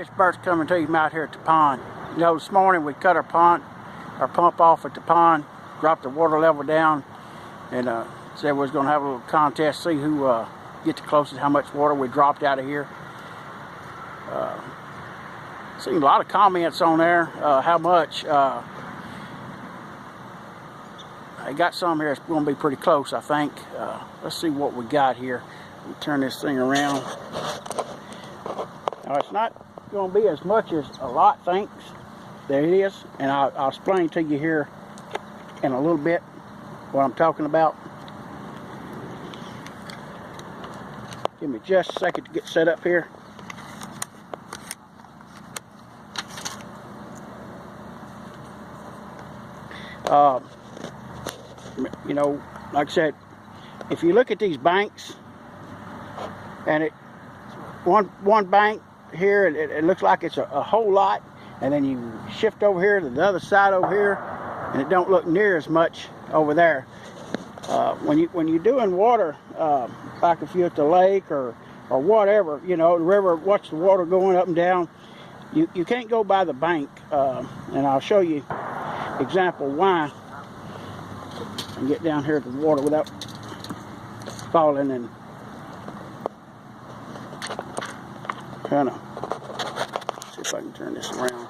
Catfish Bert's coming to you from out here at the pond. You know, this morning we cut our pump off at the pond, dropped the water level down, and said we was going to have a little contest, see who get the closest, how much water we dropped out of here. Seen a lot of comments on there, how much. I got some here that's going to be pretty close, I think. Let's see what we got here. We'll turn this thing around. Now, it's not going to be as much as a lot thinks. There it is, and I'll explain to you here in a little bit what I'm talking about. Give me just a second to get set up here. You know, like I said, if you look at these banks, and one bank here, it looks like it's a whole lot, and then you shift over here to the other side over here, and it don't look near as much over there. When you're doing water, like if you're at the lake or whatever, you know, the river, watch the water going up and down. You can't go by the bank, and I'll show you example why. And get down here to the water without falling and kind of see if I can turn this around.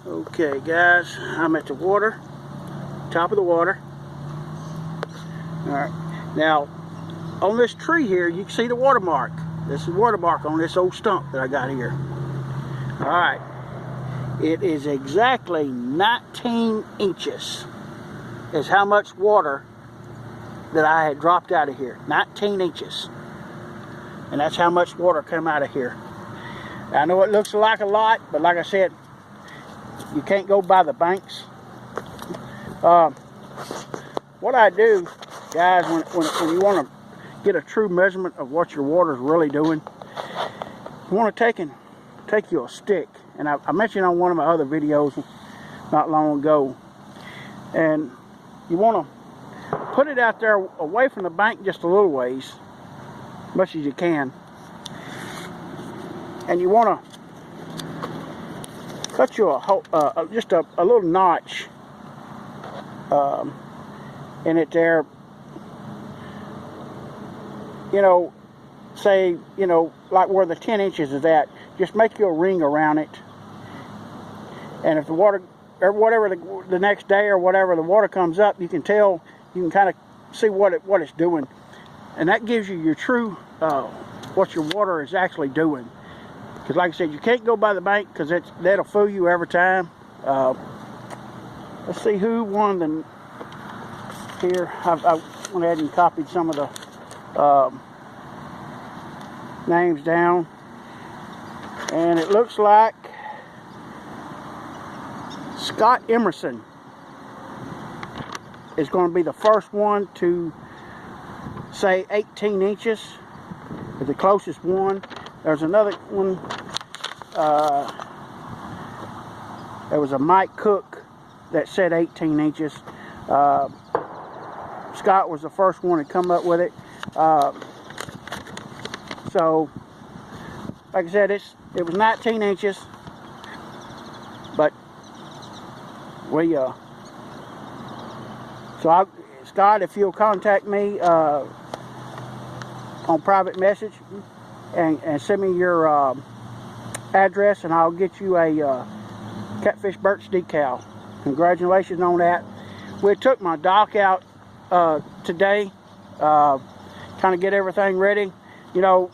Okay, guys, I'm at the water, top of the water. All right, now on this tree here, you can see the watermark. This is watermark on this old stump that I got here. All right. It is exactly 19 inches is how much water that I had dropped out of here. 19 inches. And that's how much water came out of here. I know it looks like a lot, but like I said, you can't go by the banks. What I do, guys, when you want to get a true measurement of what your water is really doing, you want to take you a stick. And I mentioned on one of my other videos not long ago, and you want to put it out there away from the bank just a little ways, much as you can, and you want to cut you just a little notch in it there. You know, say, you know, like where the 10 inches is at, just make you a ring around it. And if the water, or whatever the next day or whatever, the water comes up, you can tell, you can kind of see what it's doing. And that gives you your true, what your water is actually doing. Because like I said, you can't go by the bank because that'll fool you every time. Let's see who won the, here. I went ahead and copied some of the names down. And it looks like Scott Emerson is going to be the first one to say 18 inches, is the closest one. There's another one, there was a Mike Cook that said 18 inches. Scott was the first one to come up with it. So, like I said, it was 19 inches, but we, Scott, if you'll contact me on private message and send me your address, and I'll get you a Catfish Bert's decal. Congratulations on that. We took my dock out today, kind of get everything ready. You know,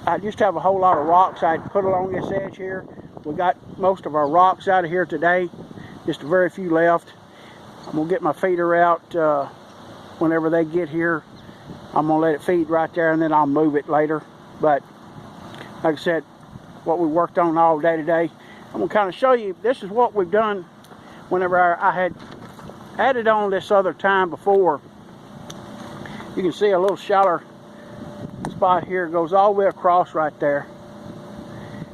I used to have a whole lot of rocks I had put along this edge here. We got most of our rocks out of here today. Just a very few left. I'm going to get my feeder out whenever they get here. I'm going to let it feed right there, and then I'll move it later. But like I said, what we worked on all day today, I'm going to kind of show you, this is what we've done whenever I had added on this other time before. You can see a little shallower spot here, goes all the way across right there.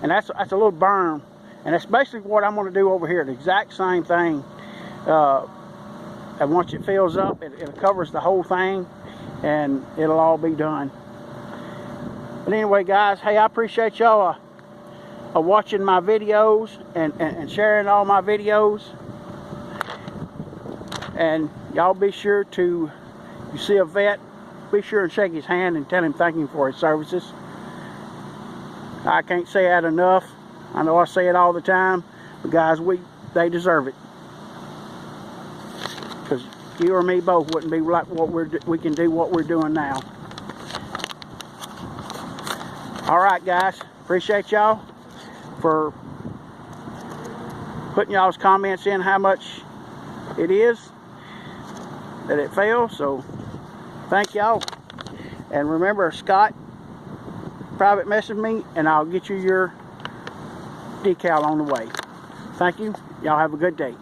And that's a little berm. And that's basically what I'm going to do over here, the exact same thing. And once it fills up, it covers the whole thing. and it'll all be done. But anyway, guys, hey, I appreciate y'all watching my videos and sharing all my videos. And y'all be sure to, if you see a vet, be sure and shake his hand and tell him thank him for his services. I can't say that enough. I know I say it all the time, but guys, they deserve it. Because you or me both wouldn't be like we can do what we're doing now. All right, guys, appreciate y'all for putting y'all's comments in how much it is that it fails. So thank y'all, and remember, Scott, private message me and I'll get you your decal on the way. Thank you. Y'all have a good day.